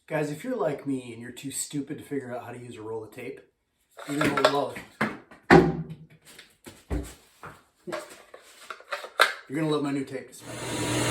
Guys, if you're like me and you're too stupid to figure out how to use a roll of tape, you're going to love my new tape dispenser.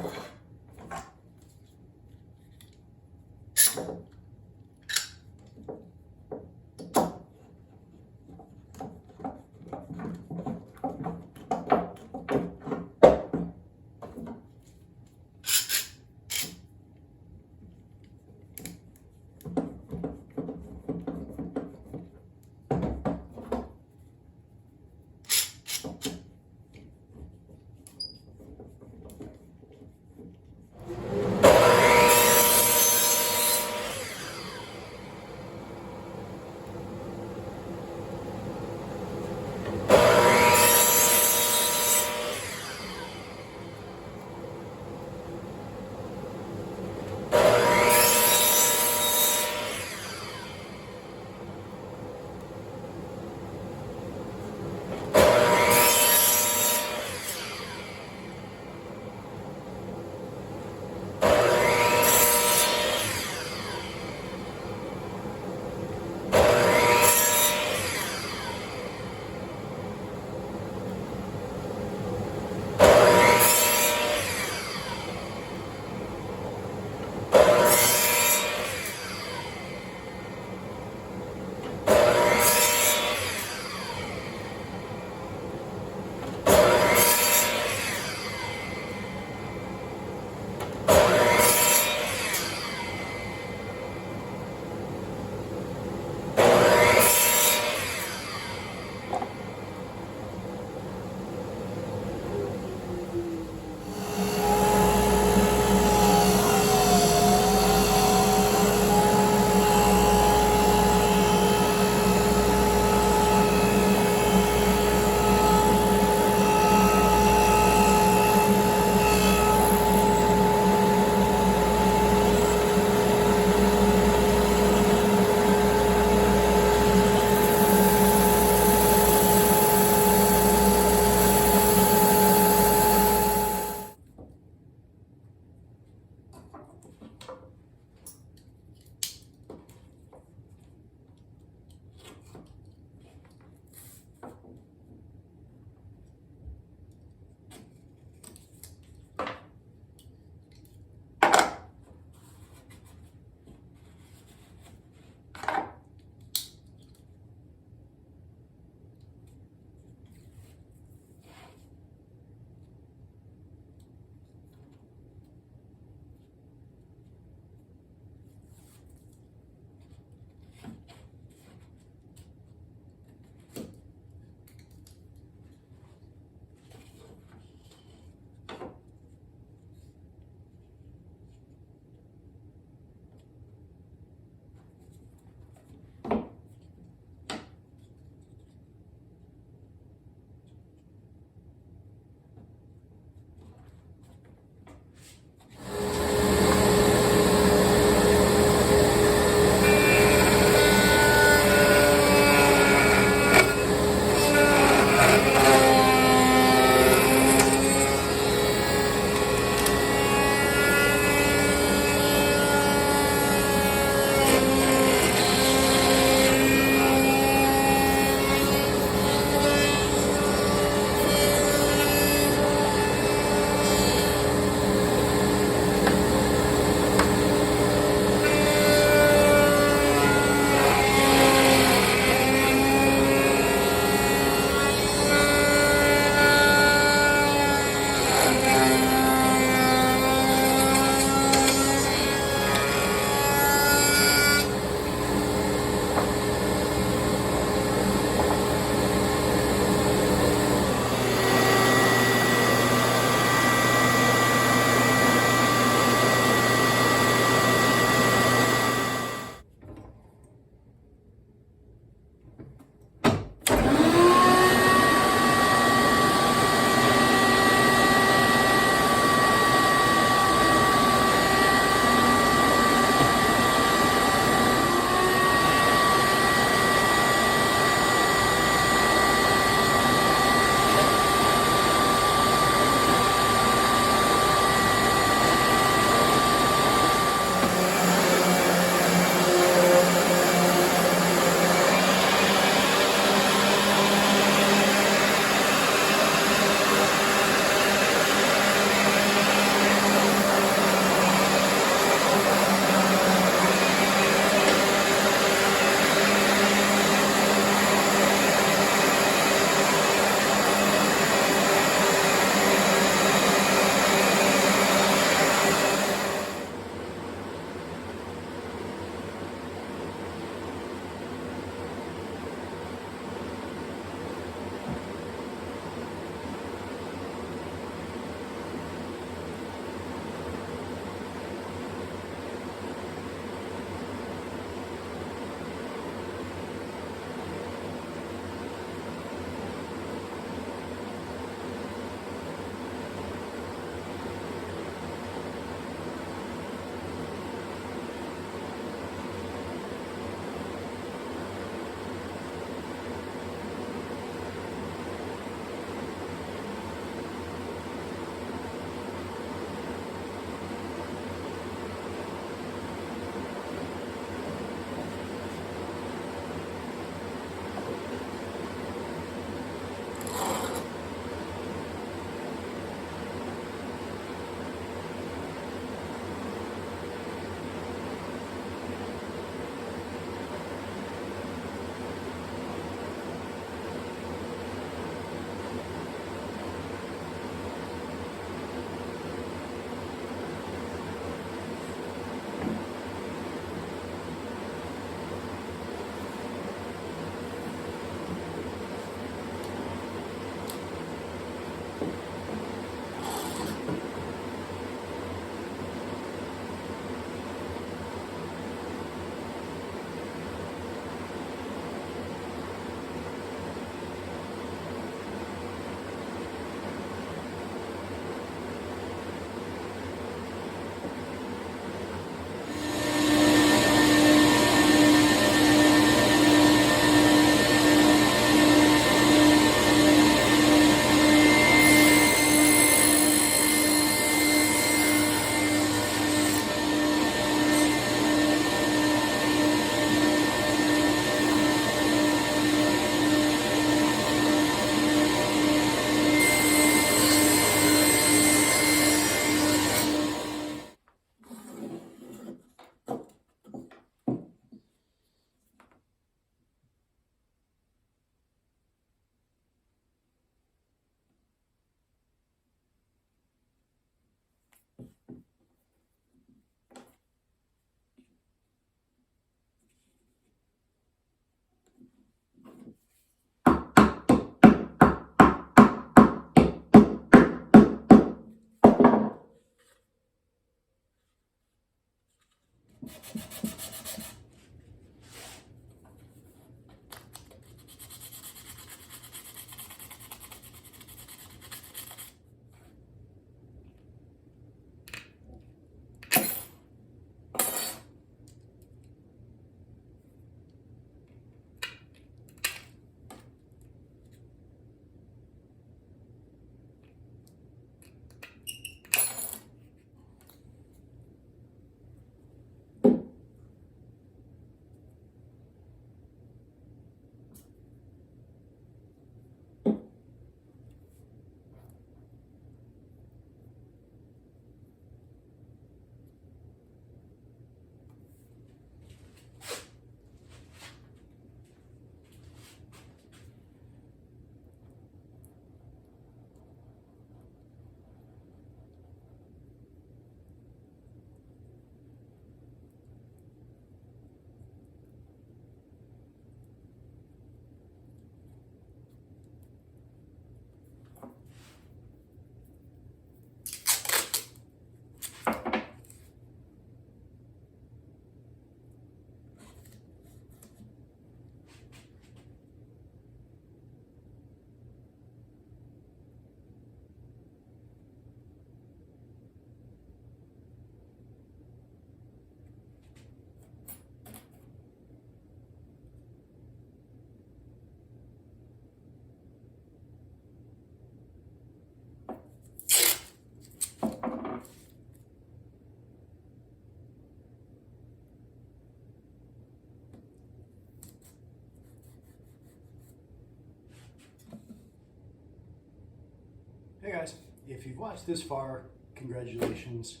Hey guys, if you've watched this far, congratulations,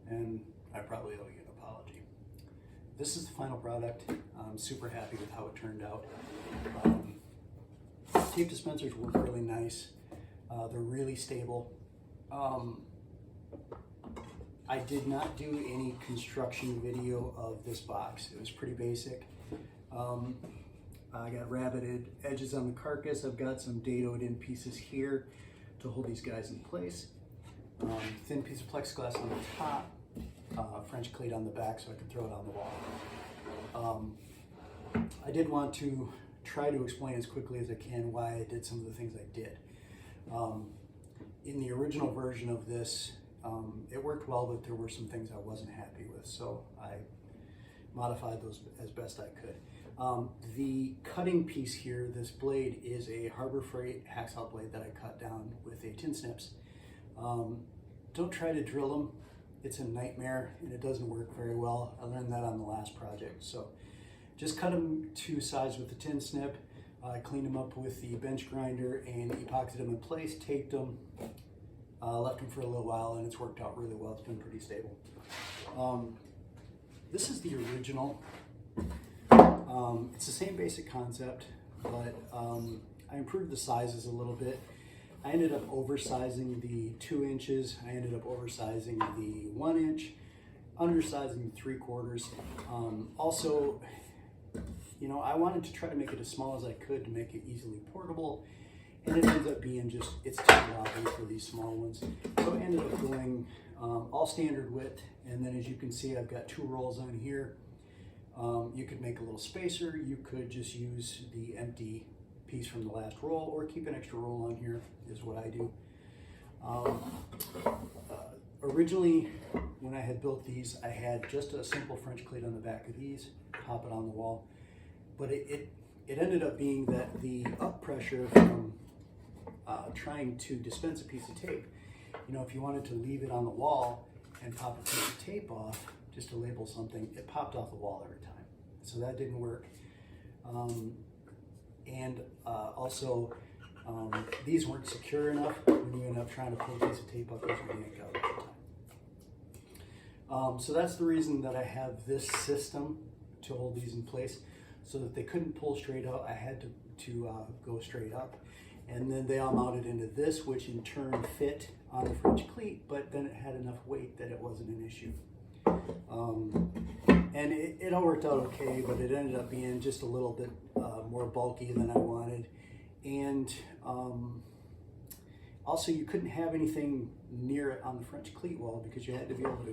and I probably owe you an apology. This is the final product. I'm super happy with how it turned out. Tape dispensers work really nice. They're really stable. I did not do any construction video of this box. It was pretty basic. I got rabbited edges on the carcass. I've got some dadoed in pieces here to hold these guys in place. Thin piece of plexiglass on the top, French cleat on the back so I could throw it on the wall. I did want to try to explain as quickly as I can why I did some of the things I did. In the original version of this, it worked well, but there were some things I wasn't happy with, so I modified those as best I could. The cutting piece here, this blade, is a Harbor Freight hacksaw blade that I cut down with a tin snips. Don't try to drill them. It's a nightmare and it doesn't work very well. I learned that on the last project. So just cut them to size with the tin snip. I cleaned them up with the bench grinder and epoxied them in place, taped them, left them for a little while, and it's worked out really well. It's been pretty stable. This is the original. It's the same basic concept, but I improved the sizes a little bit. I ended up oversizing the 2 inches. I ended up oversizing the 1 inch, undersizing the 3/4. Also, you know, I wanted to try to make it as small as I could to make it easily portable, and it ends up being just, it's too wobbly for these small ones. So I ended up going all standard width, and then as you can see, I've got 2 rolls on here. You could make a little spacer. You could just use the empty piece from the last roll, or keep an extra roll on here, is what I do. Originally, when I had built these, I had just a simple French cleat on the back of these, pop it on the wall. But it ended up being that the up pressure from trying to dispense a piece of tape, you know, if you wanted to leave it on the wall and pop a piece of tape off just to label something, it popped off the wall every time. So that didn't work. Also, these weren't secure enough when you end up trying to pull a piece of tape up, these would yank out all the time. So that's the reason that I have this system to hold these in place, so that they couldn't pull straight out. I had to go straight up. And then they all mounted into this, which in turn fit on the French cleat, but then it had enough weight that it wasn't an issue. And it all worked out okay, but it ended up being just a little bit more bulky than I wanted. And also, you couldn't have anything near it on the French cleat wall because you had to be able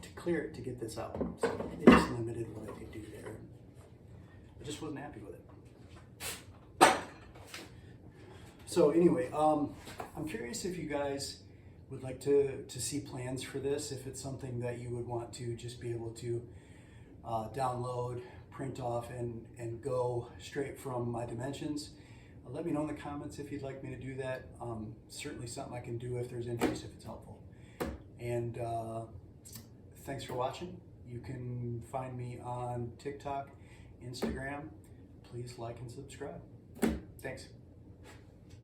to clear it to get this out. So it just limited what I could do there. I just wasn't happy with it. So anyway, I'm curious if you guys would like to see plans for this, if it's something that you would want to just be able to download, print off, and go straight from my dimensions. Let me know in the comments if you'd like me to do that. Certainly something I can do if there's interest, if it's helpful. And thanks for watching. You can find me on TikTok, Instagram. Please like and subscribe. Thanks.